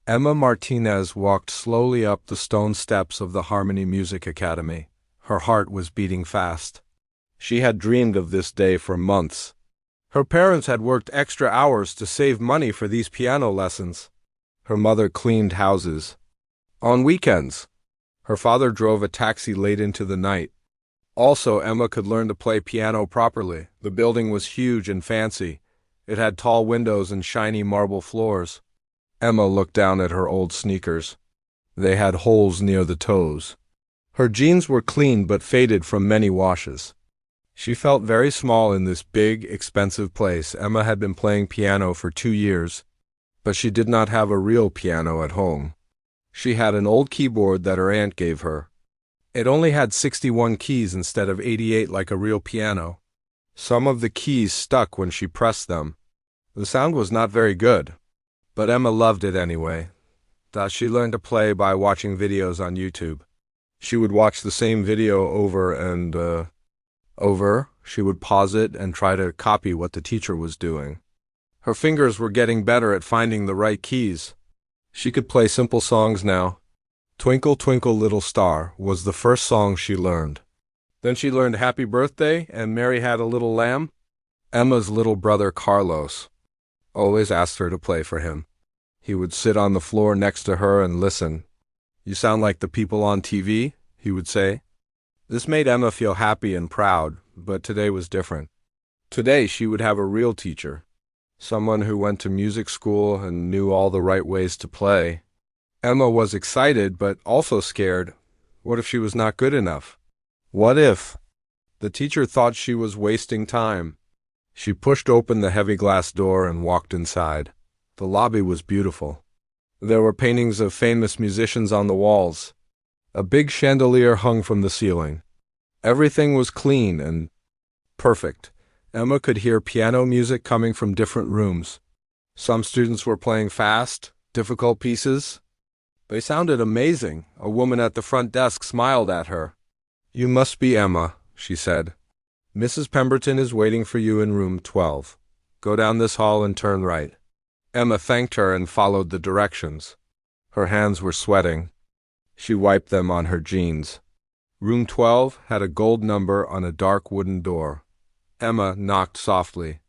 Emma Martinez walked slowly up the stone steps of the Harmony Music Academy. Her heart was beating fast. She had dreamed of this day for months. Her parents had worked extra hours to save money for these piano lessons. Her mother cleaned houses. On weekends, her father drove a taxi late into the night. Also, Emma could learn to play piano properly. The building was huge and fancy. It had tall windows and shiny marble floors. Emma looked down at her old sneakers. They had holes near the toes. Her jeans were clean but faded from many washes. She felt very small in this big, expensive place. Emma had been playing piano for 2 years, but she did not have a real piano at home. She had an old keyboard that her aunt gave her. It only had 61 keys instead of 88 like a real piano. Some of the keys stuck when she pressed them. The sound was not very good, but Emma loved it anyway. Thus she learned to play by watching videos on YouTube. She would watch the same video over and over. She would pause it and try to copy what the teacher was doing. Her fingers were getting better at finding the right keys. She could play simple songs now. Twinkle, Twinkle, Little Star was the first song she learned. Then she learned Happy Birthday and Mary Had a Little Lamb. Emma's little brother Carlos always asked her to play for him. He would sit on the floor next to her and listen. "You sound like the people on TV," he would say. This made Emma feel happy and proud, but today was different. Today she would have a real teacher, someone who went to music school and knew all the right ways to play. Emma was excited but also scared. What if she was not good enough? What if the teacher thought she was wasting time? She pushed open the heavy glass door and walked inside. The lobby was beautiful. There were paintings of famous musicians on the walls. A big chandelier hung from the ceiling. Everything was clean and perfect. Emma could hear piano music coming from different rooms. Some students were playing fast, difficult pieces. They sounded amazing. A woman at the front desk smiled at her. "You must be Emma," she said. "Mrs. Pemberton is waiting for you in room 12. Go down this hall and turn right." Emma thanked her and followed the directions. Her hands were sweating. She wiped them on her jeans. Room 12 had a gold number on a dark wooden door. Emma knocked softly.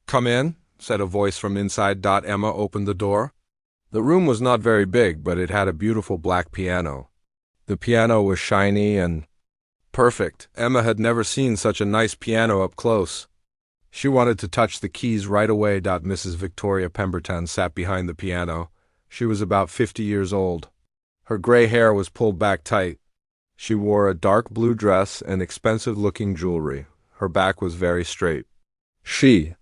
"Come in," said a voice from inside. Emma opened the door. The room was not very big, but it had a beautiful black piano. The piano was shiny and perfect. Emma had never seen such a nice piano up close. She wanted to touch the keys right away. Mrs. Victoria Pemberton sat behind the piano. She was about 50 years old. Her gray hair was pulled back tight. She wore a dark blue dress and expensive-looking jewelry. Her back was very straight. She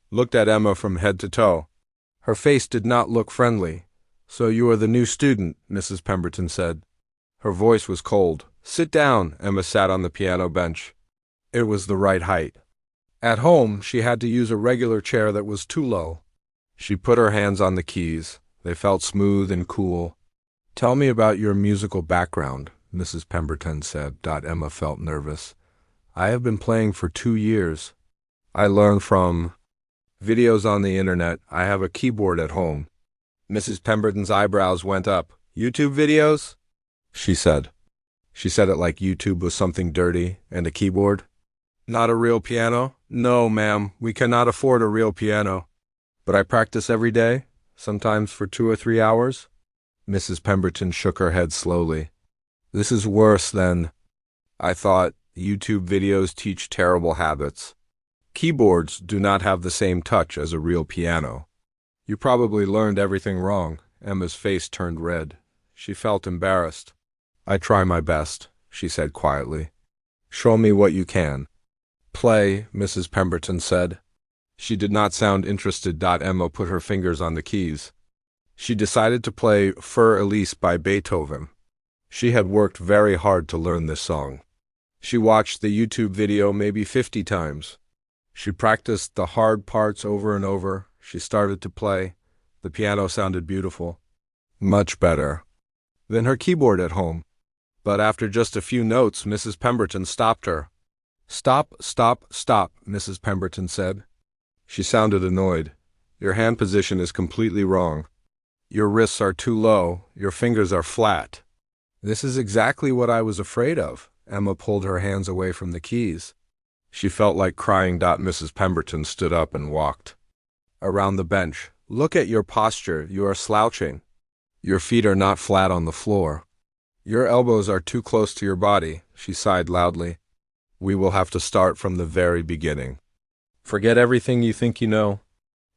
looked at Emma from head to toe. Her face did not look friendly. "So you are the new student," Mrs. Pemberton said. Her voice was cold. "Sit down." Emma sat on the piano bench. It was the right height. At home, she had to use a regular chair that was too low. She put her hands on the keys. They felt smooth and cool. "Tell me about your musical background," Mrs. Pemberton said. Emma felt nervous. "I have been playing for 2 years. I learned from videos on the internet. I have a keyboard at home." Mrs. Pemberton's eyebrows went up. "YouTube videos?" she said. She said it like YouTube was something dirty and a keyboard. "Not a real piano?" "No, ma'am, we cannot afford a real piano." "But I practice every day, sometimes for 2 or 3 hours?" Mrs. Pemberton shook her head slowly. "This is worse than I thought. YouTube videos teach terrible habits. Keyboards do not have the same touch as a real piano. You probably learned everything wrong." Emma's face turned red. She felt embarrassed. "I try my best," she said quietly. "Show me what you can." "Play," Mrs. Pemberton said. She did not sound interested. Emma put her fingers on the keys. She decided to play Für Elise by Beethoven. She had worked very hard to learn this song. She watched the YouTube video maybe 50 times. She practiced the hard parts over and over. She started to play. The piano sounded beautiful. Much better than her keyboard at home. But after just a few notes, Mrs. Pemberton stopped her. "Stop, stop, stop," Mrs. Pemberton said. She sounded annoyed. "Your hand position is completely wrong. Your wrists are too low, your fingers are flat. This is exactly what I was afraid of. Emma pulled her hands away from the keys. She felt like crying. Mrs. Pemberton stood up and walked around the bench. Look at your posture, you are slouching. Your feet are not flat on the floor. Your elbows are too close to your body, she sighed loudly. We will have to start from the very beginning. Forget everything you think you know.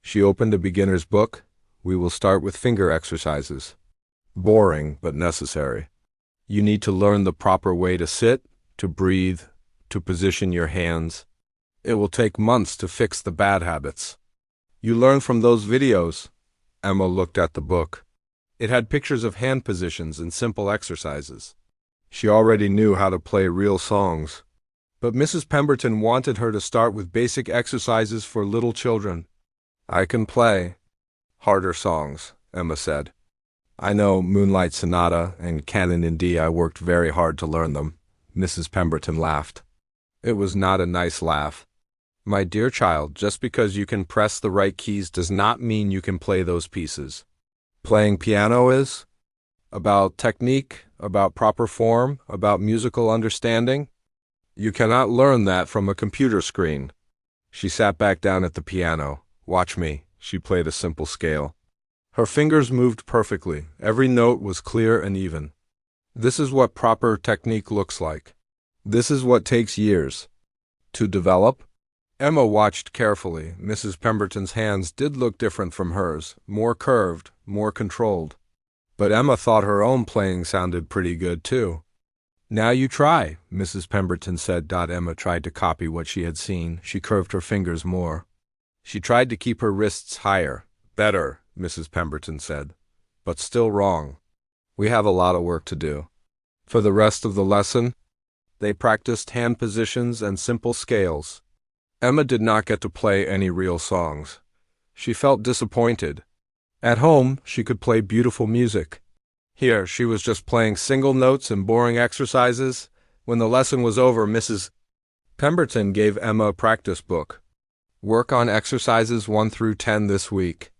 She opened a beginner's book. We will start with finger exercises. Boring, but necessary. You need to learn the proper way to sit, to breathe, to position your hands. It will take months to fix the bad habits. You learn from those videos. Emma looked at the book. It had pictures of hand positions and simple exercises. She already knew how to play real songs. But Mrs. Pemberton wanted her to start with basic exercises for little children. I can play harder songs, Emma said. I know Moonlight Sonata and Canon in D. I worked very hard to learn them. Mrs. Pemberton laughed. It was not a nice laugh. My dear child, just because you can press the right keys does not mean you can play those pieces. Playing piano is about technique, about proper form, about musical understanding. You cannot learn that from a computer screen. She sat back down at the piano. Watch me. She played a simple scale. Her fingers moved perfectly. Every note was clear and even. This is what proper technique looks like. This is what takes years to develop. Emma watched carefully. Mrs. Pemberton's hands did look different from hers, more curved, more controlled. But Emma thought her own playing sounded pretty good too. Now you try, Mrs. Pemberton said. Emma tried to copy what she had seen. She curved her fingers more. She tried to keep her wrists higher. Better, Mrs. Pemberton said, but still wrong. We have a lot of work to do. For the rest of the lesson, they practiced hand positions and simple scales. Emma did not get to play any real songs. She felt disappointed. At home, she could play beautiful music. Here, she was just playing single notes and boring exercises. When the lesson was over, Mrs. Pemberton gave Emma a practice book. Work on exercises 1 through 10 this week.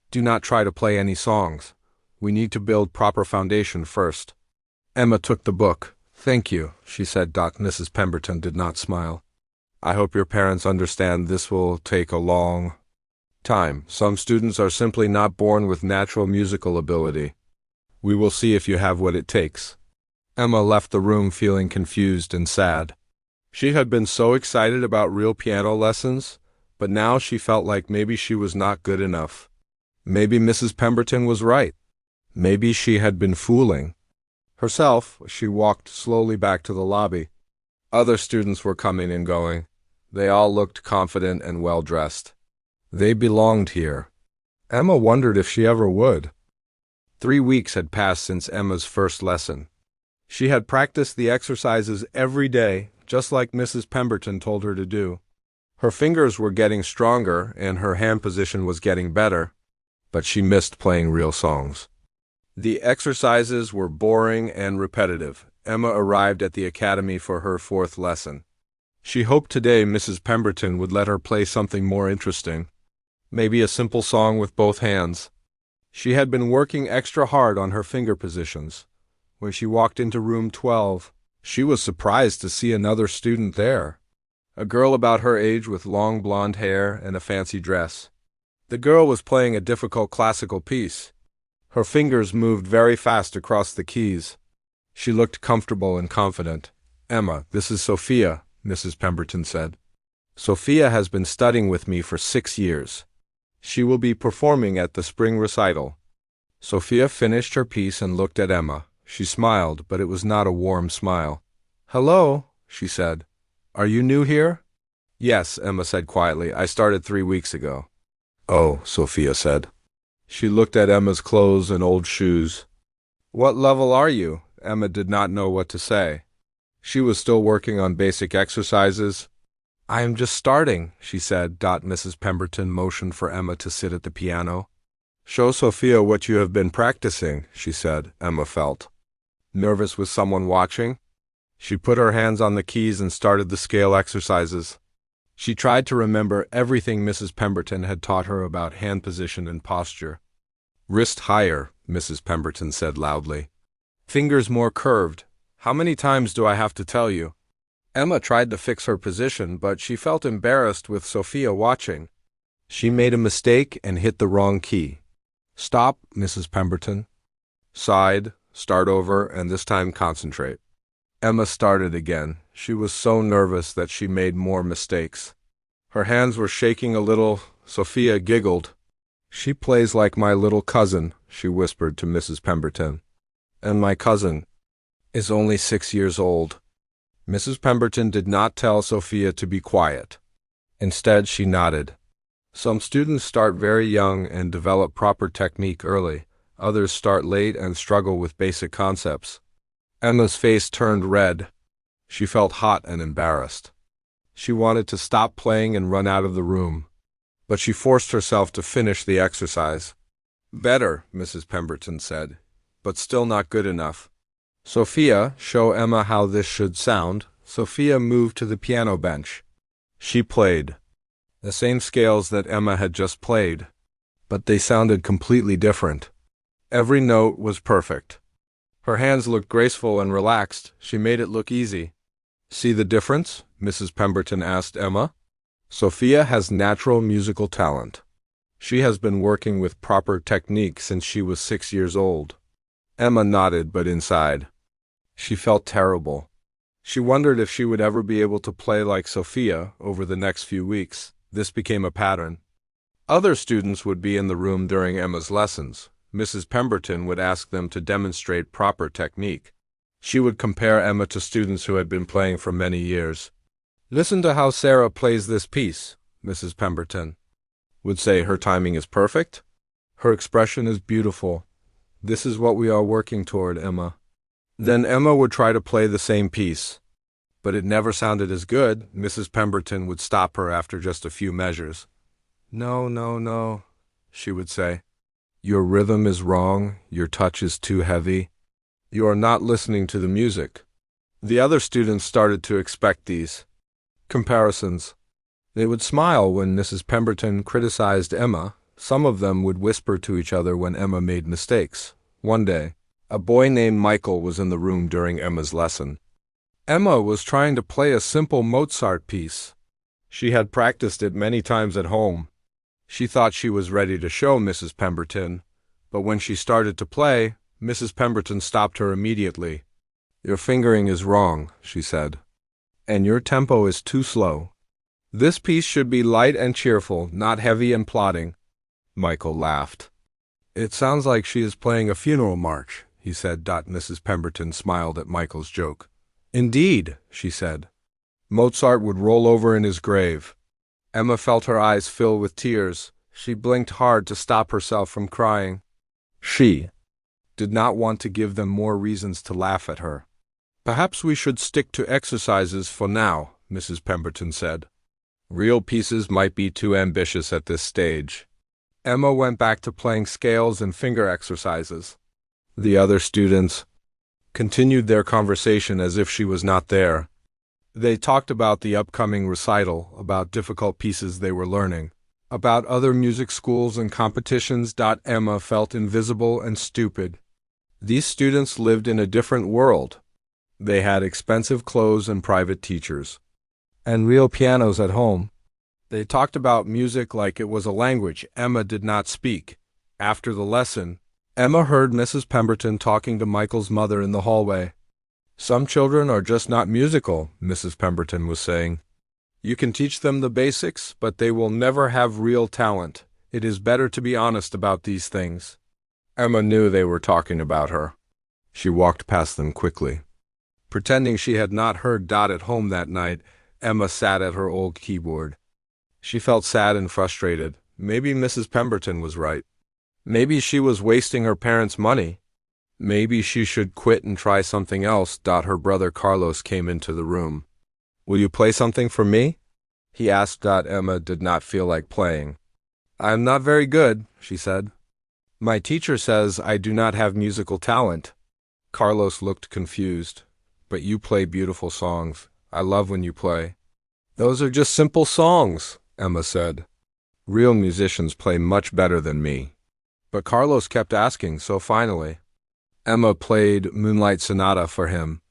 Do not try to play any songs. We need to build proper foundation first. Emma took the book. Thank you, she said. Mrs. Pemberton did not smile. I hope your parents understand this will take a long time. Some students are simply not born with natural musical ability. We will see if you have what it takes. Emma left the room feeling confused and sad. She had been so excited about real piano lessons, but now she felt like maybe she was not good enough. Maybe Mrs. Pemberton was right. Maybe she had been fooling herself. She walked slowly back to the lobby. Other students were coming and going. They all looked confident and well-dressed. They belonged here. Emma wondered if she ever would. 3 weeks had passed since Emma's first lesson. She had practiced the exercises every day, just like Mrs. Pemberton told her to do. Her fingers were getting stronger and her hand position was getting better, but she missed playing real songs. The exercises were boring and repetitive. Emma arrived at the academy for her 4th lesson. She hoped today Mrs. Pemberton would let her play something more interesting. Maybe a simple song with both hands. She had been working extra hard on her finger positions. When she walked into room 12, she was surprised to see another student there. A girl about her age with long blonde hair and a fancy dress. The girl was playing a difficult classical piece. Her fingers moved very fast across the keys. She looked comfortable and confident. Emma, this is Sophia, Mrs. Pemberton said. Sophia has been studying with me for 6 years. She will be performing at the spring recital. Sophia finished her piece and looked at Emma. She smiled, but it was not a warm smile. Hello, she said. Are you new here? Yes, Emma said quietly. I started 3 weeks ago. Oh, Sophia said. She looked at Emma's clothes and old shoes. What level are you? Emma did not know what to say. She was still working on basic exercises. I am just starting, she said. Mrs. Pemberton motioned for Emma to sit at the piano. Show Sophia what you have been practicing, she said. Emma felt nervous with someone watching. She put her hands on the keys and started the scale exercises. She tried to remember everything Mrs. Pemberton had taught her about hand position and posture. Wrist higher, Mrs. Pemberton said loudly. Fingers more curved. How many times do I have to tell you? Emma tried to fix her position, but she felt embarrassed with Sophia watching. She made a mistake and hit the wrong key. Stop, Mrs. Pemberton. Sighed, start over, and this time concentrate. Emma started again. She was so nervous that she made more mistakes. Her hands were shaking a little. Sophia giggled. She plays like my little cousin, she whispered to Mrs. Pemberton. And my cousin is only 6 years old. Mrs. Pemberton did not tell Sophia to be quiet. Instead, she nodded. Some students start very young and develop proper technique early. Others start late and struggle with basic concepts. Emma's face turned red. She felt hot and embarrassed. She wanted to stop playing and run out of the room, but she forced herself to finish the exercise. Better, Mrs. Pemberton said, but still not good enough. Sophia, show Emma how this should sound. Sophia moved to the piano bench. She played the same scales that Emma had just played, but they sounded completely different. Every note was perfect. Her hands looked graceful and relaxed. She made it look easy. See the difference? Mrs. Pemberton asked Emma. Sophia has natural musical talent. She has been working with proper technique since she was 6 years old. Emma nodded, but inside, she felt terrible. She wondered if she would ever be able to play like Sophia over the next few weeks. This became a pattern. Other students would be in the room during Emma's lessons. Mrs. Pemberton would ask them to demonstrate proper technique. She would compare Emma to students who had been playing for many years. Listen to how Sarah plays this piece, Mrs. Pemberton would say. Her timing is perfect. Her expression is beautiful. This is what we are working toward, Emma. Then Emma would try to play the same piece, but it never sounded as good. Mrs. Pemberton would stop her after just a few measures. No, no, no, she would say. Your rhythm is wrong. Your touch is too heavy. You are not listening to the music. The other students started to expect these comparisons. They would smile when Mrs. Pemberton criticized Emma. Some of them would whisper to each other when Emma made mistakes. One day, a boy named Michael was in the room during Emma's lesson. Emma was trying to play a simple Mozart piece. She had practiced it many times at home. She thought she was ready to show Mrs. Pemberton, but when she started to play, Mrs. Pemberton stopped her immediately. Your fingering is wrong, she said, and your tempo is too slow. This piece should be light and cheerful, not heavy and plodding. Michael laughed. It sounds like she is playing a funeral march, he said. Mrs. Pemberton smiled at Michael's joke. Indeed, she said. Mozart would roll over in his grave. Emma felt her eyes fill with tears. She blinked hard to stop herself from crying. She did not want to give them more reasons to laugh at her. Perhaps we should stick to exercises for now, Mrs. Pemberton said. Real pieces might be too ambitious at this stage. Emma went back to playing scales and finger exercises. The other students continued their conversation as if she was not there. They talked about the upcoming recital, about difficult pieces they were learning, about other music schools and competitions. Emma felt invisible and stupid. These students lived in a different world. They had expensive clothes and private teachers, and real pianos at home. They talked about music like it was a language Emma did not speak. After the lesson, Emma heard Mrs. Pemberton talking to Michael's mother in the hallway. Some children are just not musical, Mrs. Pemberton was saying. You can teach them the basics, but they will never have real talent. It is better to be honest about these things. Emma knew they were talking about her. She walked past them quickly. Pretending she had not heard. At home that night, Emma sat at her old keyboard. She felt sad and frustrated. Maybe Mrs. Pemberton was right. Maybe she was wasting her parents' money. Maybe she should quit and try something else. Her brother Carlos came into the room. Will you play something for me? He asked. Emma did not feel like playing. I am not very good, she said. My teacher says I do not have musical talent. Carlos looked confused. But you play beautiful songs. I love when you play. Those are just simple songs, Emma said. Real musicians play much better than me. But Carlos kept asking, so finally, Emma played Moonlight Sonata for him.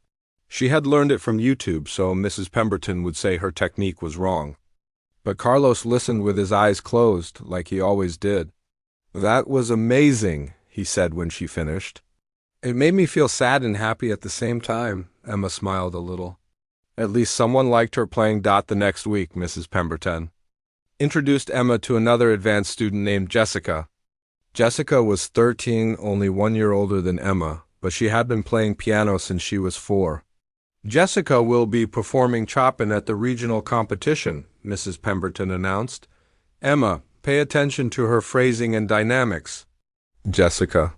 She had learned it from YouTube, so Mrs. Pemberton would say her technique was wrong. But Carlos listened with his eyes closed, like he always did. "That was amazing," he said when she finished. "It made me feel sad and happy at the same time." Emma smiled a little. "At least someone liked her playing dot the next week," Mrs. Pemberton introduced Emma to another advanced student named Jessica. Jessica was 13, only 1 year older than Emma, but she had been playing piano since she was 4. "Jessica will be performing Chopin at the regional competition," Mrs. Pemberton announced. "Emma, pay attention to her phrasing and dynamics." Jessica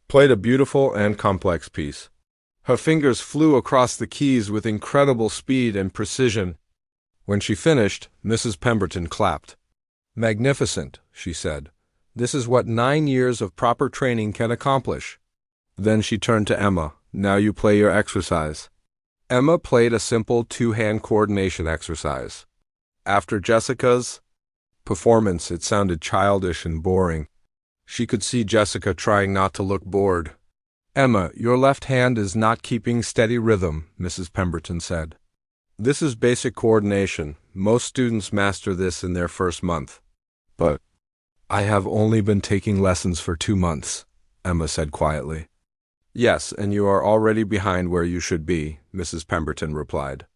played a beautiful and complex piece. Her fingers flew across the keys with incredible speed and precision. When she finished, Mrs. Pemberton clapped. "Magnificent," she said. "This is what 9 years of proper training can accomplish." Then she turned to Emma. "Now you play your exercise." Emma played a simple 2-hand coordination exercise. After Jessica's performance, it sounded childish and boring. She could see Jessica trying not to look bored. "Emma, your left hand is not keeping steady rhythm," Mrs. Pemberton said. "This is basic coordination. Most students master this in their first month." "But I have only been taking lessons for 2 months," Emma said quietly. "Yes, and you are already behind where you should be," Mrs. Pemberton replied.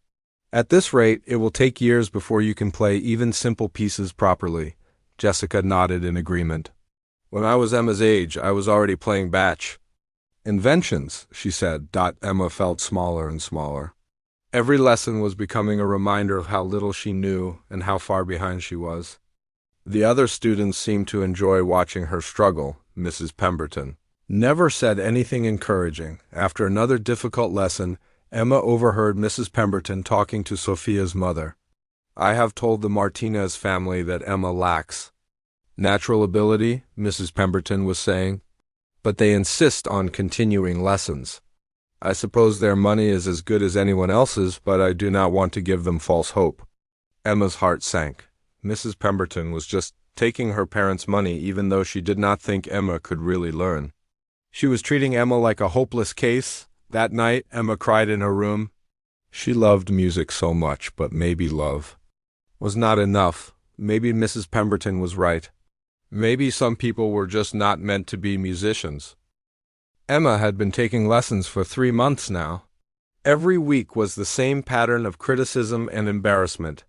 "At this rate, it will take years before you can play even simple pieces properly." Jessica nodded in agreement. "When I was Emma's age, I was already playing Bach. Inventions," she said. Emma felt smaller and smaller. Every lesson was becoming a reminder of how little she knew and how far behind she was. The other students seemed to enjoy watching her struggle. Mrs. Pemberton never said anything encouraging. After another difficult lesson, Emma overheard Mrs. Pemberton talking to Sophia's mother. "I have told the Martinez family that Emma lacks natural ability," Mrs. Pemberton was saying, "but they insist on continuing lessons. I suppose their money is as good as anyone else's, but I do not want to give them false hope." Emma's heart sank. Mrs. Pemberton was just taking her parents' money, even though she did not think Emma could really learn. She was treating Emma like a hopeless case. That night, Emma cried in her room. She loved music so much, but maybe love was not enough. Maybe Mrs. Pemberton was right. Maybe some people were just not meant to be musicians. Emma had been taking lessons for 3 months now. Every week was the same pattern of criticism and embarrassment.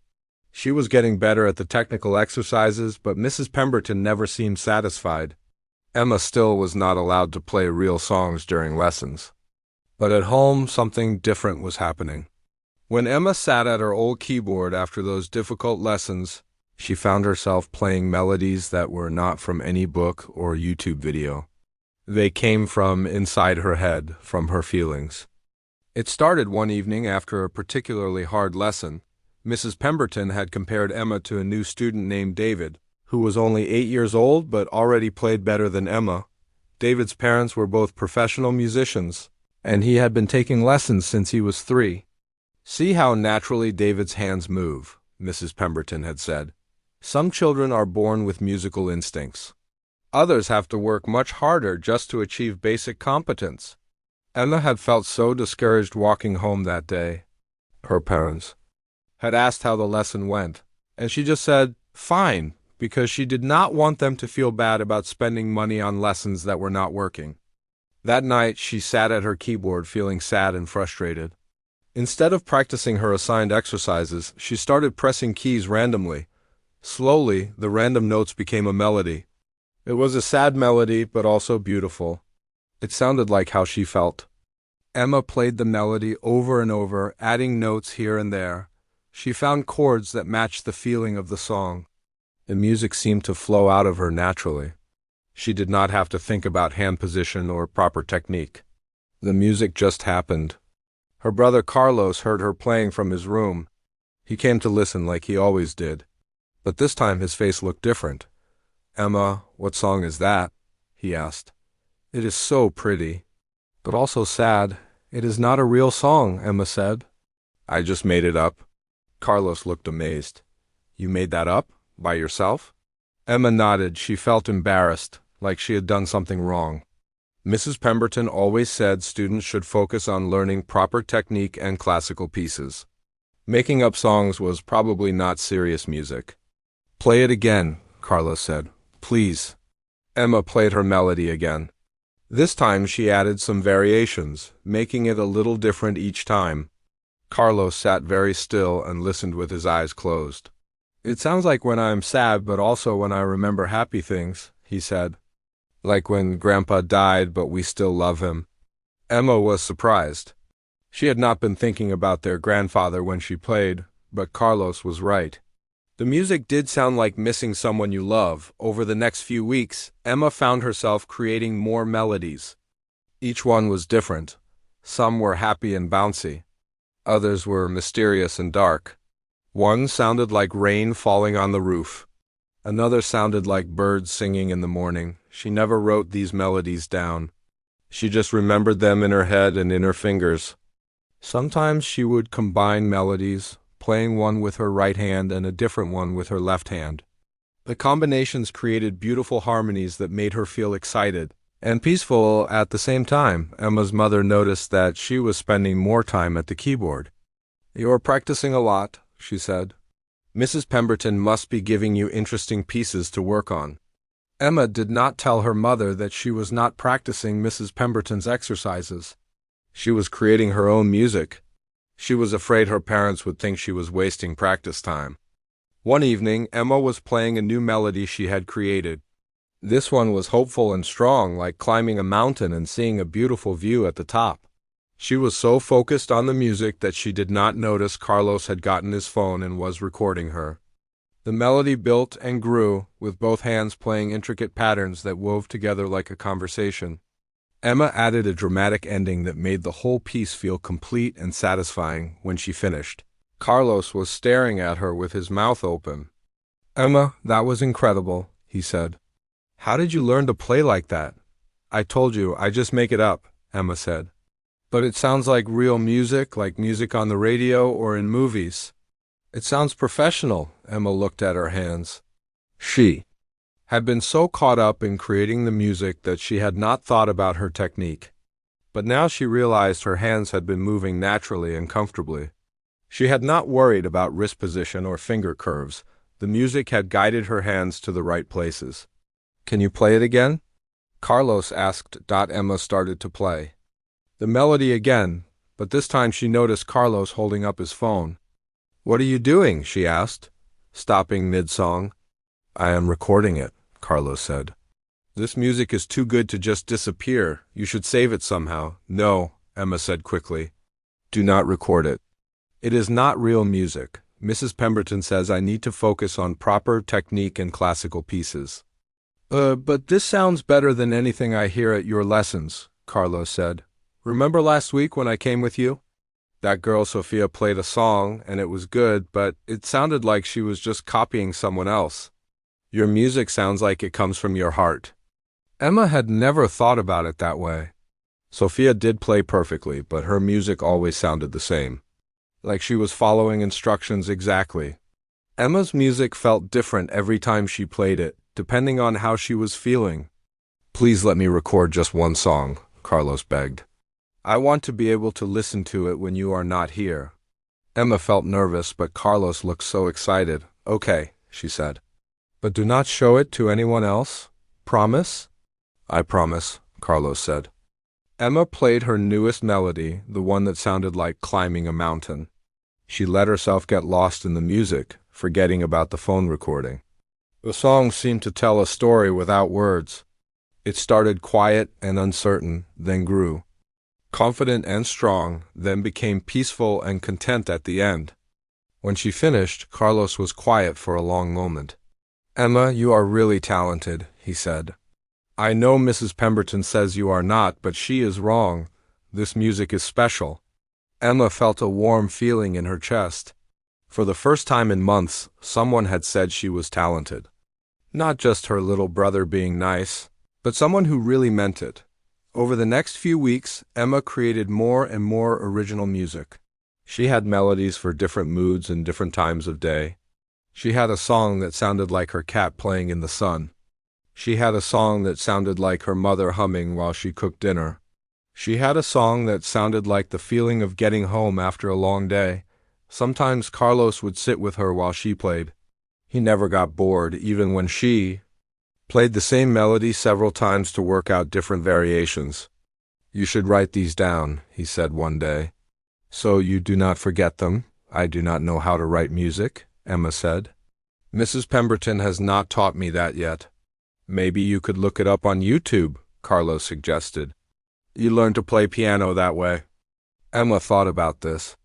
She was getting better at the technical exercises, but Mrs. Pemberton never seemed satisfied. Emma still was not allowed to play real songs during lessons. But at home, something different was happening. When Emma sat at her old keyboard after those difficult lessons, she found herself playing melodies that were not from any book or YouTube video. They came from inside her head, from her feelings. It started one evening after a particularly hard lesson. Mrs. Pemberton had compared Emma to a new student named David, who was only 8 years old but already played better than Emma. David's parents were both professional musicians, and he had been taking lessons since he was 3. "See how naturally David's hands move," Mrs. Pemberton had said. "Some children are born with musical instincts. Others have to work much harder just to achieve basic competence." Emma had felt so discouraged walking home that day. Her parents had asked how the lesson went, and she just said, "Fine," because she did not want them to feel bad about spending money on lessons that were not working. That night, she sat at her keyboard feeling sad and frustrated. Instead of practicing her assigned exercises, she started pressing keys randomly. Slowly, the random notes became a melody. It was a sad melody, but also beautiful. It sounded like how she felt. Emma played the melody over and over, adding notes here and there. She found chords that matched the feeling of the song. The music seemed to flow out of her naturally. She did not have to think about hand position or proper technique. The music just happened. Her brother Carlos heard her playing from his room. He came to listen like he always did. But this time his face looked different. "Emma, what song is that?" he asked. "It is so pretty, but also sad. It is not a real song," Emma said. "I just made it up." Carlos looked amazed. "You made that up? By yourself?" Emma nodded. She felt embarrassed. like she had done something wrong. Mrs. Pemberton always said students should focus on learning proper technique and classical pieces. Making up songs was probably not serious music. "Play it again," Carlos said. "Please." Emma played her melody again. This time she added some variations, making it a little different each time. Carlos sat very still and listened with his eyes closed. "It sounds like when I'm sad, but also when I remember happy things," he said. "Like when Grandpa died, but we still love him." Emma was surprised. She had not been thinking about their grandfather when she played, but Carlos was right. The music did sound like missing someone you love. Over the next few weeks, Emma found herself creating more melodies. Each one was different. Some were happy and bouncy. Others were mysterious and dark. One sounded like rain falling on the roof. Another sounded like birds singing in the morning. She never wrote these melodies down. She just remembered them in her head and in her fingers. Sometimes she would combine melodies, playing one with her right hand and a different one with her left hand. The combinations created beautiful harmonies that made her feel excited and peaceful at the same time. Emma's mother noticed that she was spending more time at the keyboard. "You're practicing a lot," she said. "Mrs. Pemberton must be giving you interesting pieces to work on." Emma did not tell her mother that she was not practicing Mrs. Pemberton's exercises. She was creating her own music. She was afraid her parents would think she was wasting practice time. One evening, Emma was playing a new melody she had created. This one was hopeful and strong, like climbing a mountain and seeing a beautiful view at the top. She was so focused on the music that she did not notice Carlos had gotten his phone and was recording her. The melody built and grew, with both hands playing intricate patterns that wove together like a conversation. Emma added a dramatic ending that made the whole piece feel complete and satisfying when she finished. Carlos was staring at her with his mouth open. "Emma, that was incredible," he said. "How did you learn to play like that?" "I told you, I just make it up," Emma said. "But it sounds like real music, like music on the radio or in movies." "It sounds professional." Emma looked at her hands. She had been so caught up in creating the music that she had not thought about her technique. But now she realized her hands had been moving naturally and comfortably. She had not worried about wrist position or finger curves. The music had guided her hands to the right places. "Can you play it again?" Carlos asked. Emma started to play the melody again, but this time she noticed Carlos holding up his phone. "What are you doing?" she asked, stopping mid-song. "I am recording it," Carlos said. "This music is too good to just disappear. You should save it somehow." "No," Emma said quickly. "Do not record it. It is not real music. Mrs. Pemberton says I need to focus on proper technique and classical pieces." But this sounds better than anything I hear at your lessons," Carlos said. "Remember last week when I came with you? That girl Sophia played a song, and it was good, but it sounded like she was just copying someone else. Your music sounds like it comes from your heart." Emma had never thought about it that way. Sophia did play perfectly, but her music always sounded the same, like she was following instructions exactly. Emma's music felt different every time she played it, depending on how she was feeling. "Please let me record just one song," Carlos begged. "I want to be able to listen to it when you are not here." Emma felt nervous, but Carlos looked so excited. "Okay," she said. "But do not show it to anyone else. Promise?" "I promise," Carlos said. Emma played her newest melody, the one that sounded like climbing a mountain. She let herself get lost in the music, forgetting about the phone recording. The song seemed to tell a story without words. It started quiet and uncertain, then grew confident and strong, then became peaceful and content at the end. When she finished, Carlos was quiet for a long moment. "Emma, you are really talented," he said. "I know Mrs. Pemberton says you are not, but she is wrong. This music is special." Emma felt a warm feeling in her chest. For the first time in months, someone had said she was talented. Not just her little brother being nice, but someone who really meant it. Over the next few weeks, Emma created more and more original music. She had melodies for different moods and different times of day. She had a song that sounded like her cat playing in the sun. She had a song that sounded like her mother humming while she cooked dinner. She had a song that sounded like the feeling of getting home after a long day. Sometimes Carlos would sit with her while she played. He never got bored, even when she played the same melody several times to work out different variations. "You should write these down," he said one day. "So you do not forget them." "I do not know how to write music," Emma said. "Mrs. Pemberton has not taught me that yet." "Maybe you could look it up on YouTube," Carlos suggested. "You learn to play piano that way." Emma thought about this.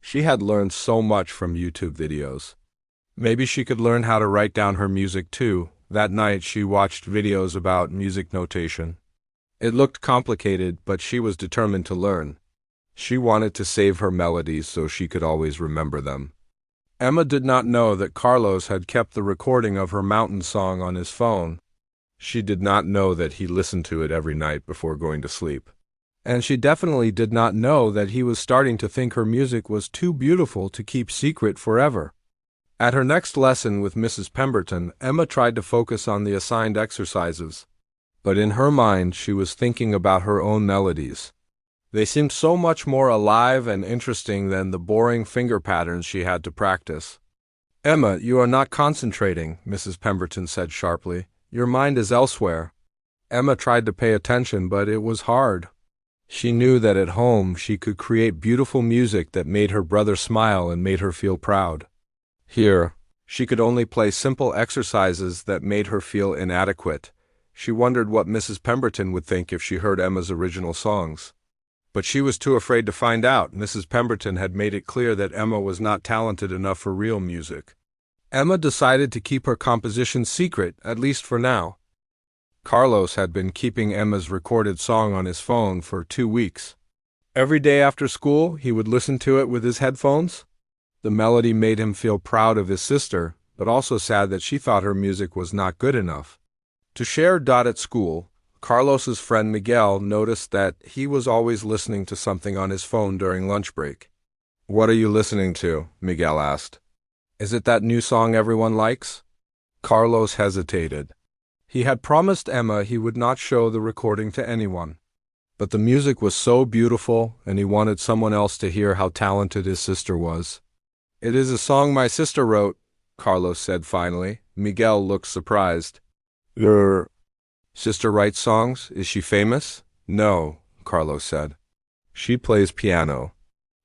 She had learned so much from YouTube videos. Maybe she could learn how to write down her music too. That night she watched videos about music notation. It looked complicated, but she was determined to learn. She wanted to save her melodies so she could always remember them. Emma did not know that Carlos had kept the recording of her mountain song on his phone. She did not know that he listened to it every night before going to sleep. And she definitely did not know that he was starting to think her music was too beautiful to keep secret forever. At her next lesson with Mrs. Pemberton, Emma tried to focus on the assigned exercises. But in her mind, she was thinking about her own melodies. They seemed so much more alive and interesting than the boring finger patterns she had to practice. "Emma, you are not concentrating," Mrs. Pemberton said sharply. "Your mind is elsewhere." Emma tried to pay attention, but it was hard. She knew that at home she could create beautiful music that made her brother smile and made her feel proud. Here, she could only play simple exercises that made her feel inadequate. She wondered what Mrs. Pemberton would think if she heard Emma's original songs. But she was too afraid to find out. Mrs. Pemberton had made it clear that Emma was not talented enough for real music. Emma decided to keep her composition secret, at least for now. Carlos had been keeping Emma's recorded song on his phone for 2 weeks. Every day after school, he would listen to it with his headphones. The melody made him feel proud of his sister, but also sad that she thought her music was not good enough. To share at school, Carlos's friend Miguel noticed that he was always listening to something on his phone during lunch break. "What are you listening to?" Miguel asked. "Is it that new song everyone likes?" Carlos hesitated. He had promised Emma he would not show the recording to anyone. But the music was so beautiful, and he wanted someone else to hear how talented his sister was. "It is a song my sister wrote," Carlos said finally. Miguel looked surprised. "Your sister writes songs? Is she famous?" "No," Carlos said. "She plays piano.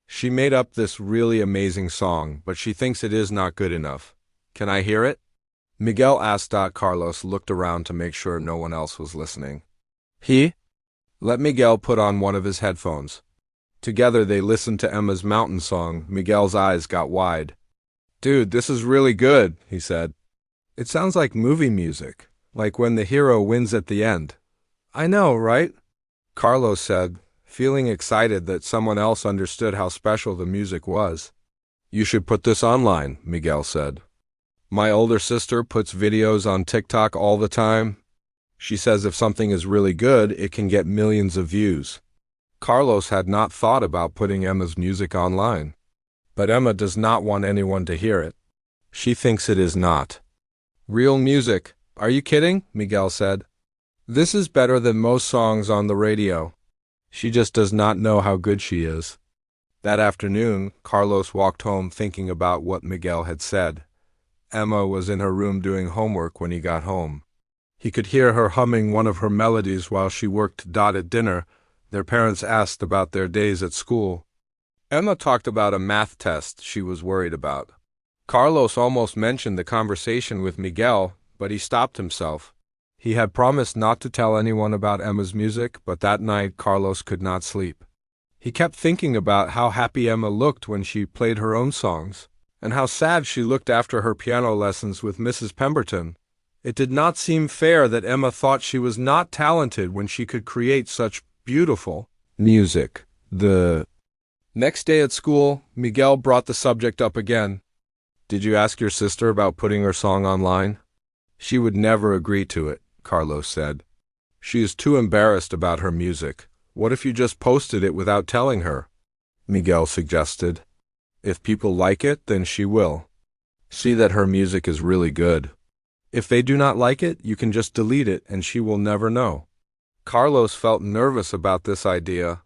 She made up this really amazing song, but she thinks it is not good enough. Can I hear it?" Miguel asked. Carlos looked around to make sure no one else was listening. Let Miguel put on one of his headphones. Together they listened to Emma's mountain song. Miguel's eyes got wide. "Dude, this is really good," he said. "It sounds like movie music, like when the hero wins at the end." "I know, right?" Carlos said, feeling excited that someone else understood how special the music was. "You should put this online," Miguel said. "My older sister puts videos on TikTok all the time. She says if something is really good, it can get millions of views." Carlos had not thought about putting Emma's music online. But Emma does not want anyone to hear it. She thinks it is not real music. "Are you kidding?" Miguel said. "This is better than most songs on the radio. She just does not know how good she is." That afternoon, Carlos walked home thinking about what Miguel had said. Emma was in her room doing homework when he got home. He could hear her humming one of her melodies while she worked at dinner. Their parents asked about their days at school. Emma talked about a math test she was worried about. Carlos almost mentioned the conversation with Miguel, but he stopped himself. He had promised not to tell anyone about Emma's music, but that night Carlos could not sleep. He kept thinking about how happy Emma looked when she played her own songs, and how sad she looked after her piano lessons with Mrs. Pemberton. It did not seem fair that Emma thought she was not talented when she could create such beautiful music. The next day at school, Miguel brought the subject up again. "Did you ask your sister about putting her song online?" "She would never agree to it," Carlos said. "She is too embarrassed about her music. What if you just posted it without telling her?" Miguel suggested. "If people like it, then she will see that her music is really good." If they do not like it, you can just delete it and she will never know. Carlos felt nervous about this idea.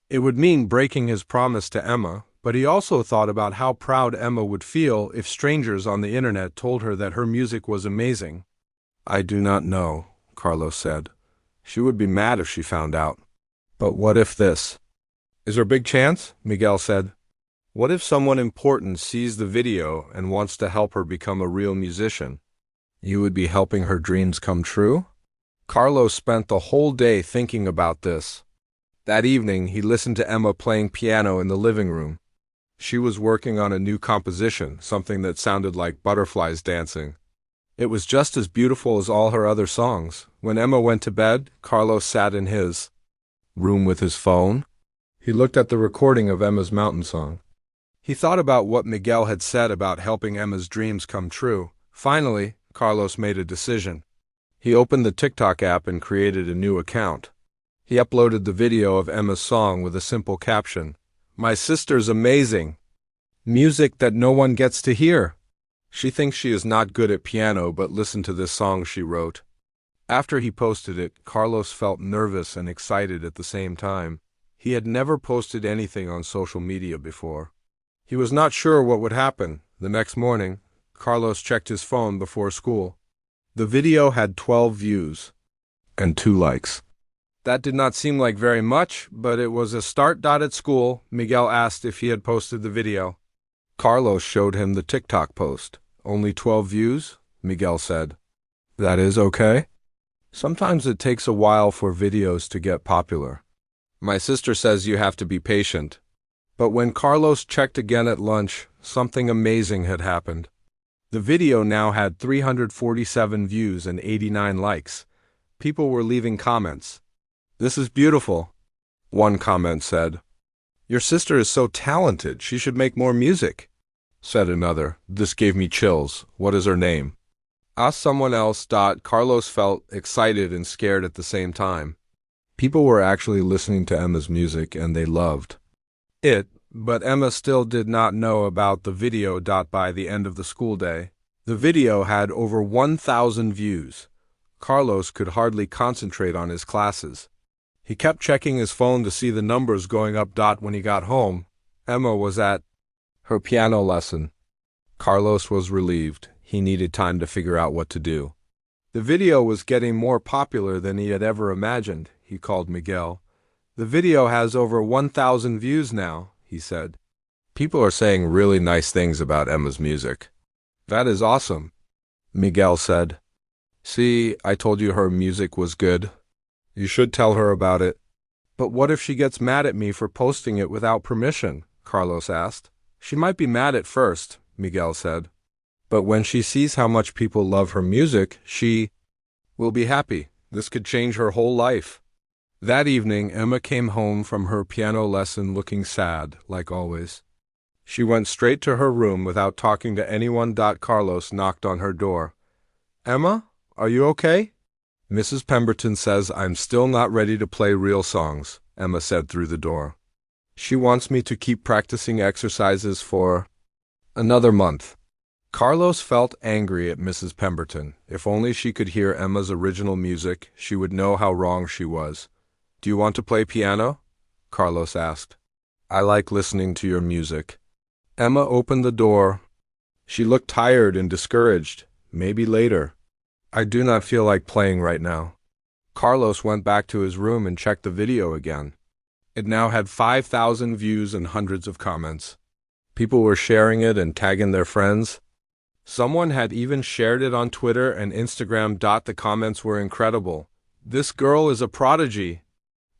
It would mean breaking his promise to Emma, but he also thought about how proud Emma would feel if strangers on the internet told her that her music was amazing. I do not know, Carlos said. She would be mad if she found out. But what if this? Is there a big chance? Miguel said. What if someone important sees the video and wants to help her become a real musician? You would be helping her dreams come true? Carlos spent the whole day thinking about this. That evening, he listened to Emma playing piano in the living room. She was working on a new composition, something that sounded like butterflies dancing. It was just as beautiful as all her other songs. When Emma went to bed, Carlos sat in his room with his phone. He looked at the recording of Emma's mountain song. He thought about what Miguel had said about helping Emma's dreams come true. Finally, Carlos made a decision. He opened the TikTok app and created a new account. He uploaded the video of Emma's song with a simple caption, "My sister's amazing. Music that no one gets to hear. She thinks she is not good at piano, but listen to this song she wrote." After he posted it, Carlos felt nervous and excited at the same time. He had never posted anything on social media before. He was not sure what would happen. The next morning, Carlos checked his phone before school. The video had 12 views and 2 likes. That did not seem like very much, but it was a start. At school, Miguel asked if he had posted the video. Carlos showed him the TikTok post. Only 12 views, Miguel said. That is okay. Sometimes it takes a while for videos to get popular. My sister says you have to be patient. But when Carlos checked again at lunch, something amazing had happened. The video now had 347 views and 89 likes. People were leaving comments. This is beautiful, one comment said. Your sister is so talented, she should make more music, said another. This gave me chills. What is her name? Asked someone else. Carlos felt excited and scared at the same time. People were actually listening to Emma's music and they loved it, but Emma still did not know about the video. By the end of the school day, the video had over 1,000 views. Carlos could hardly concentrate on his classes. He kept checking his phone to see the numbers going up. When he got home, Emma was at her piano lesson. Carlos was relieved. He needed time to figure out what to do. The video was getting more popular than he had ever imagined. He called Miguel. The video has over 1,000 views now, he said. People are saying really nice things about Emma's music. That is awesome, Miguel said. See, I told you her music was good. You should tell her about it. But what if she gets mad at me for posting it without permission? Carlos asked. She might be mad at first, Miguel said. But when she sees how much people love her music, she will be happy. This could change her whole life. That evening, Emma came home from her piano lesson looking sad, like always. She went straight to her room without talking to anyone. Carlos knocked on her door. Emma, are you okay? Mrs. Pemberton says I'm still not ready to play real songs, Emma said through the door. She wants me to keep practicing exercises for another month. Carlos felt angry at Mrs. Pemberton. If only she could hear Emma's original music, she would know how wrong she was. Do you want to play piano? Carlos asked. I like listening to your music. Emma opened the door. She looked tired and discouraged. Maybe later. I do not feel like playing right now. Carlos went back to his room and checked the video again. It now had 5,000 views and hundreds of comments. People were sharing it and tagging their friends. Someone had even shared it on Twitter and Instagram. The comments were incredible. This girl is a prodigy.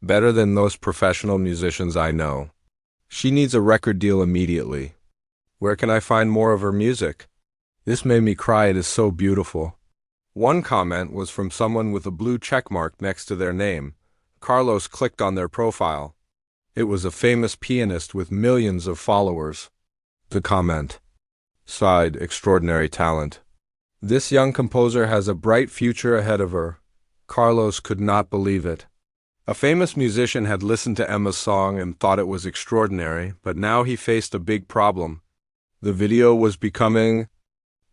Better than those professional musicians I know. She needs a record deal immediately. Where can I find more of her music? This made me cry. It is so beautiful. One comment was from someone with a blue check mark next to their name. Carlos clicked on their profile. It was a famous pianist with millions of followers. The comment sighed, extraordinary talent. This young composer has a bright future ahead of her. Carlos could not believe it. A famous musician had listened to Emma's song and thought it was extraordinary, but now he faced a big problem. The video was becoming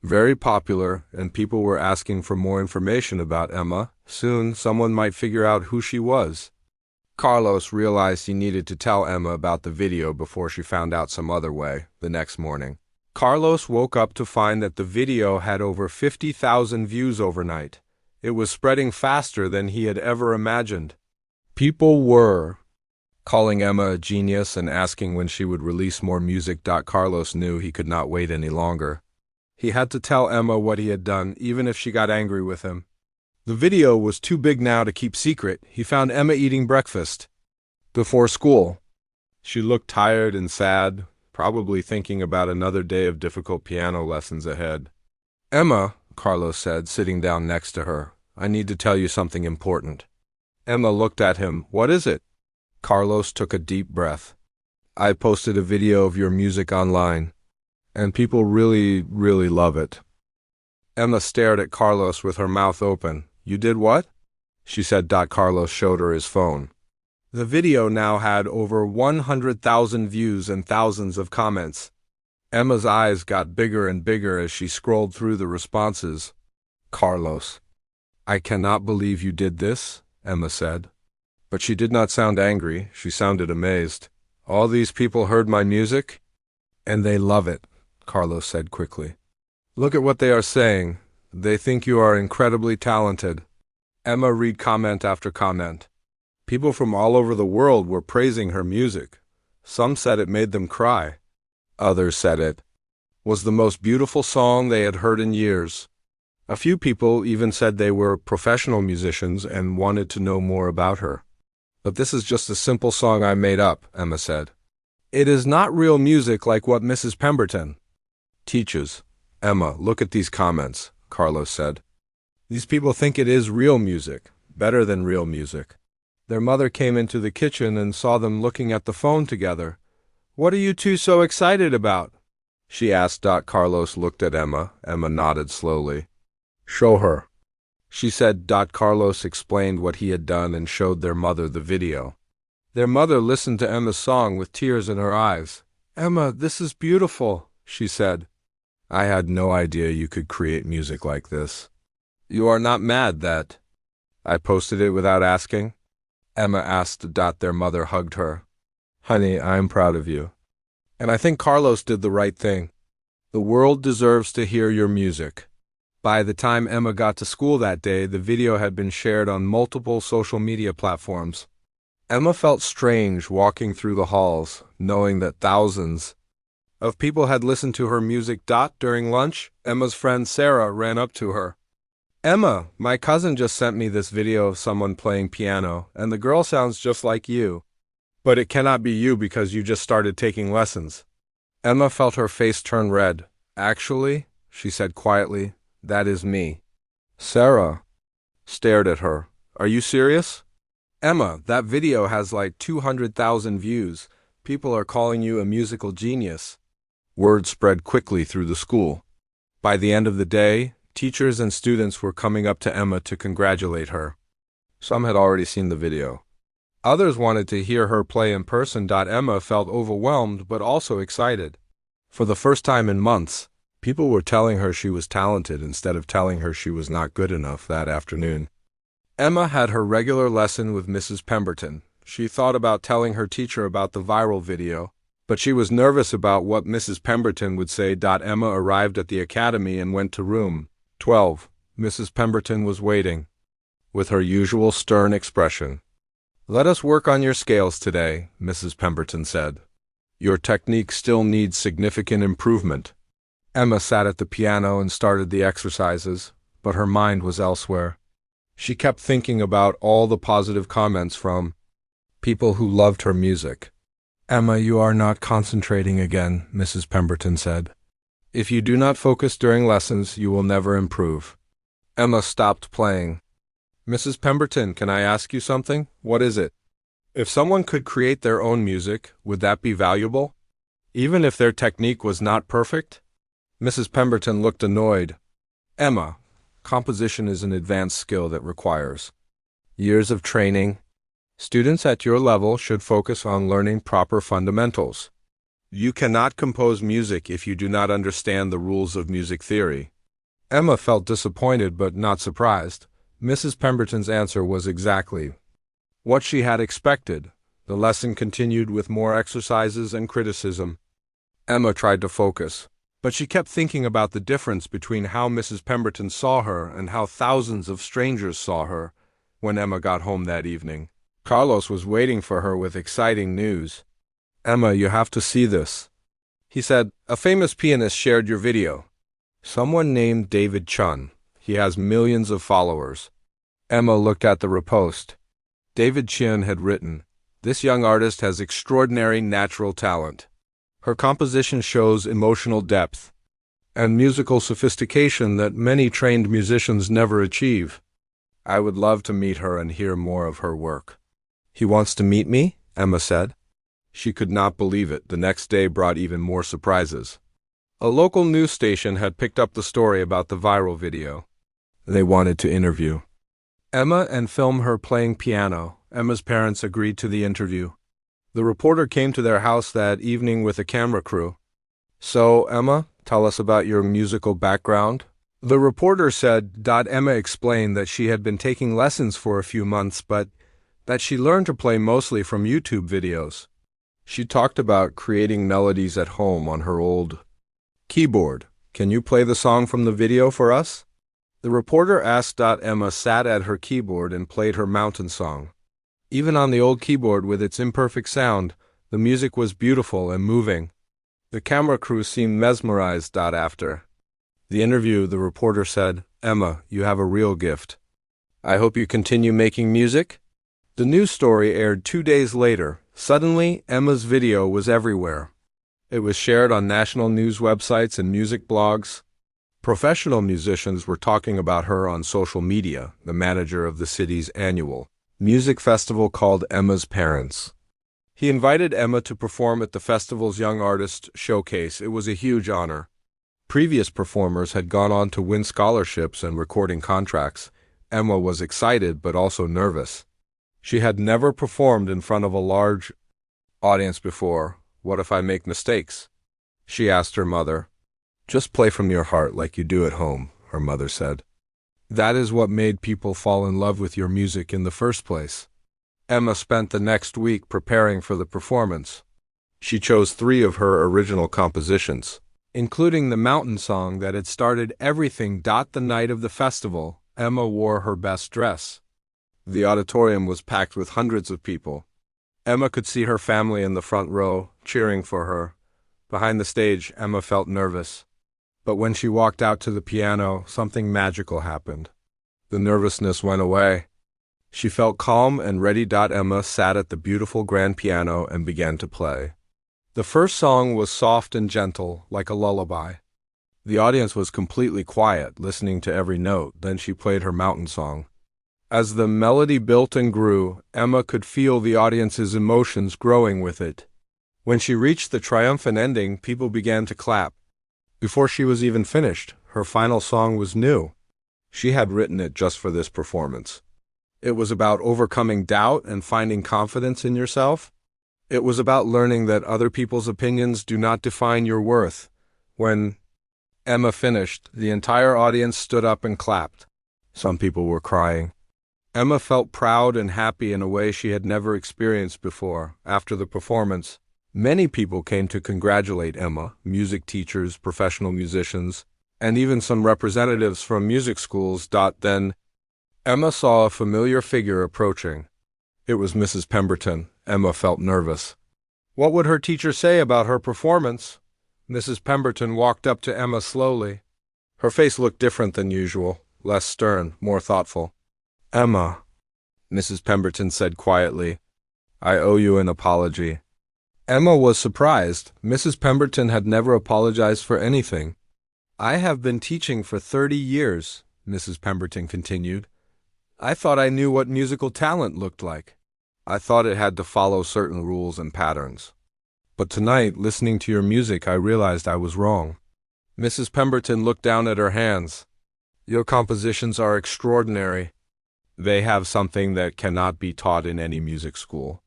Very popular, and people were asking for more information about Emma. Soon, someone might figure out who she was. Carlos realized he needed to tell Emma about the video before she found out some other way. The next morning, Carlos woke up to find that the video had over 50,000 views overnight. It was spreading faster than he had ever imagined. People were calling Emma a genius and asking when she would release more music. Carlos knew he could not wait any longer. He had to tell Emma what he had done, even if she got angry with him. The video was too big now to keep secret. He found Emma eating breakfast before school. She looked tired and sad, probably thinking about another day of difficult piano lessons ahead. "Emma," Carlos said, sitting down next to her, "I need to tell you something important." Emma looked at him. "What is it?" Carlos took a deep breath. "I posted a video of your music online, and people really love it." Emma stared at Carlos with her mouth open. "You did what?" she said. Carlos showed her his phone. The video now had over 100,000 views and thousands of comments. Emma's eyes got bigger and bigger as she scrolled through the responses. "Carlos, I cannot believe you did this," Emma said. But she did not sound angry. She sounded amazed. "All these people heard my music, and they love it," Carlos said quickly. "Look at what they are saying. They think you are incredibly talented." Emma read comment after comment. People from all over the world were praising her music. Some said it made them cry. Others said it was the most beautiful song they had heard in years. A few people even said they were professional musicians and wanted to know more about her. "But this is just a simple song I made up," Emma said. "It is not real music like what Mrs. Pemberton teaches." "Emma, look at these comments," Carlos said. "These people think it is real music, better than real music. Their mother came into the kitchen and saw them looking at the phone together. 'What are you two so excited about?' she asked. Carlos looked at Emma. Emma nodded slowly. 'Show her,' she said. Carlos explained what he had done and showed their mother the video. Their mother listened to Emma's song with tears in her eyes. "Emma, this is beautiful," she said. "I had no idea you could create music like this. You are not mad that I posted it without asking?" Emma asked. Their mother hugged her. "Honey, I'm proud of you. And I think Carlos did the right thing. The world deserves to hear your music." By the time Emma got to school that day, the video had been shared on multiple social media platforms. Emma felt strange walking through the halls, knowing that thousands of people had listened to her music. During lunch, Emma's friend Sarah ran up to her. "Emma, my cousin just sent me this video of someone playing piano, and the girl sounds just like you. But it cannot be you because you just started taking lessons." Emma felt her face turn red. "Actually," she said quietly, "that is me." Sarah stared at her. "Are you serious?" "Emma, that video has like 200,000 views. People are calling you a musical genius." Word spread quickly through the school. By the end of the day, teachers and students were coming up to Emma to congratulate her. Some had already seen the video. Others wanted to hear her play in person. Emma felt overwhelmed but also excited. For the first time in months, people were telling her she was talented instead of telling her she was not good enough. That afternoon, Emma had her regular lesson with Mrs. Pemberton. She thought about telling her teacher about the viral video, but she was nervous about what Mrs. Pemberton would say. Emma arrived at the academy and went to room 12. Mrs. Pemberton was waiting, with her usual stern expression. "Let us work on your scales today," Mrs. Pemberton said. "Your technique still needs significant improvement." Emma sat at the piano and started the exercises, but her mind was elsewhere. She kept thinking about all the positive comments from people who loved her music. "Emma, you are not concentrating again," Mrs. Pemberton said. "If you do not focus during lessons, you will never improve." Emma stopped playing. "Mrs. Pemberton, can I ask you something?" "What is it?" "If someone could create their own music, would that be valuable? Even if their technique was not perfect?" Mrs. Pemberton looked annoyed. "Emma, composition is an advanced skill that requires years of training. Students at your level should focus on learning proper fundamentals. You cannot compose music if you do not understand the rules of music theory. Emma felt disappointed but not surprised. Mrs. Pemberton's answer was exactly what she had expected. The lesson continued with more exercises and criticism. Emma tried to focus, but she kept thinking about the difference between how Mrs. Pemberton saw her and how thousands of strangers saw her. When Emma got home that evening, Carlos was waiting for her with exciting news. "Emma, you have to see this," he said. "A famous pianist shared your video. Someone named David Chun. He has millions of followers." Emma looked at the repost. David Chun had written, "This young artist has extraordinary natural talent. Her composition shows emotional depth and musical sophistication that many trained musicians never achieve. I would love to meet her and hear more of her work." "He wants to meet me?" Emma said. She could not believe it. The next day brought even more surprises. A local news station had picked up the story about the viral video. They wanted to interview Emma and film her playing piano. Emma's parents agreed to the interview. The reporter came to their house that evening with a camera crew. "So, Emma, tell us about your musical background." The reporter said. Emma explained that she had been taking lessons for a few months, but that she learned to play mostly from YouTube videos. She talked about creating melodies at home on her old keyboard. "Can you play the song from the video for us?" The reporter asked. Emma sat at her keyboard and played her mountain song. Even on the old keyboard with its imperfect sound, the music was beautiful and moving. The camera crew seemed mesmerized. After the interview, the reporter said, "Emma, you have a real gift. I hope you continue making music." The news story aired 2 days later. Suddenly, Emma's video was everywhere. It was shared on national news websites and music blogs. Professional musicians were talking about her on social media. The manager of the city's annual music festival called Emma's parents. He invited Emma to perform at the festival's Young Artist Showcase. It was a huge honor. Previous performers had gone on to win scholarships and recording contracts. Emma was excited but also nervous. She had never performed in front of a large audience before. "What if I make mistakes?" she asked her mother. "Just play from your heart like you do at home," her mother said. "That is what made people fall in love with your music in the first place." Emma spent the next week preparing for the performance. She chose 3 of her original compositions, including the mountain song that had started everything. The night of the festival, Emma wore her best dress. The auditorium was packed with hundreds of people. Emma could see her family in the front row, cheering for her. Behind the stage, Emma felt nervous. But when she walked out to the piano, something magical happened. The nervousness went away. She felt calm and ready. Emma sat at the beautiful grand piano and began to play. The first song was soft and gentle, like a lullaby. The audience was completely quiet, listening to every note. Then she played her mountain song. As the melody built and grew, Emma could feel the audience's emotions growing with it. When she reached the triumphant ending, people began to clap. Before she was even finished, her final song was new. She had written it just for this performance. It was about overcoming doubt and finding confidence in yourself. It was about learning that other people's opinions do not define your worth. When Emma finished, the entire audience stood up and clapped. Some people were crying. Emma felt proud and happy in a way she had never experienced before. After the performance, many people came to congratulate Emma, music teachers, professional musicians, and even some representatives from music schools. Then, Emma saw a familiar figure approaching. It was Mrs. Pemberton. Emma felt nervous. What would her teacher say about her performance? Mrs. Pemberton walked up to Emma slowly. Her face looked different than usual, less stern, more thoughtful. "Emma," Mrs. Pemberton said quietly, "I owe you an apology." Emma was surprised. Mrs. Pemberton had never apologized for anything. "I have been teaching for 30 years, Mrs. Pemberton continued. "I thought I knew what musical talent looked like. I thought it had to follow certain rules and patterns. But tonight, listening to your music, I realized I was wrong." Mrs. Pemberton looked down at her hands. "Your compositions are extraordinary. They have something that cannot be taught in any music school.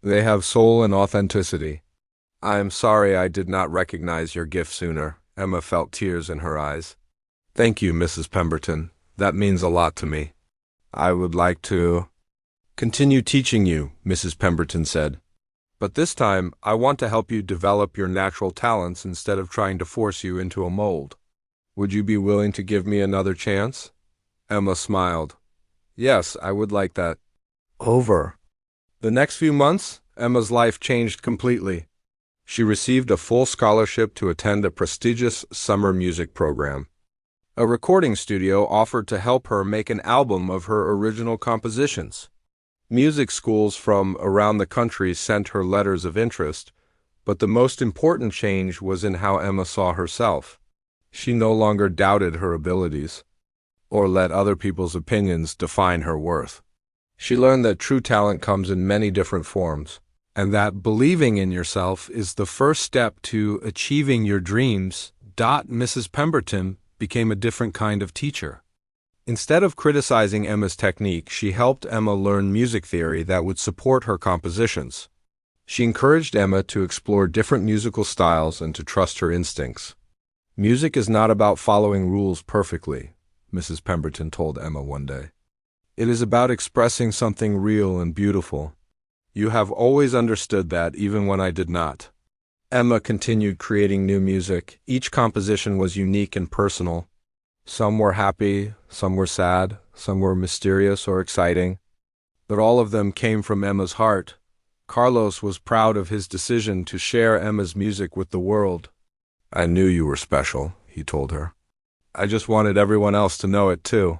They have soul and authenticity. I am sorry I did not recognize your gift sooner. Emma felt tears in her eyes. Thank you, Mrs. Pemberton. That means a lot to me. I would like to continue teaching you, Mrs. Pemberton said. But this time, I want to help you develop your natural talents instead of trying to force you into a mold. Would you be willing to give me another chance? Emma smiled. Yes, I would like that. Over. The next few months, Emma's life changed completely. She received a full scholarship to attend a prestigious summer music program. A recording studio offered to help her make an album of her original compositions. Music schools from around the country sent her letters of interest, but the most important change was in how Emma saw herself. She no longer doubted her abilities, or let other people's opinions define her worth. She learned that true talent comes in many different forms, and that believing in yourself is the first step to achieving your dreams. Mrs. Pemberton became a different kind of teacher. Instead of criticizing Emma's technique, she helped Emma learn music theory that would support her compositions. She encouraged Emma to explore different musical styles and to trust her instincts. Music is not about following rules perfectly, Mrs. Pemberton told Emma one day. It is about expressing something real and beautiful. You have always understood that, even when I did not. Emma continued creating new music. Each composition was unique and personal. Some were happy, some were sad, some were mysterious or exciting, but all of them came from Emma's heart. Carlos was proud of his decision to share Emma's music with the world. I knew you were special, he told her. I just wanted everyone else to know it too.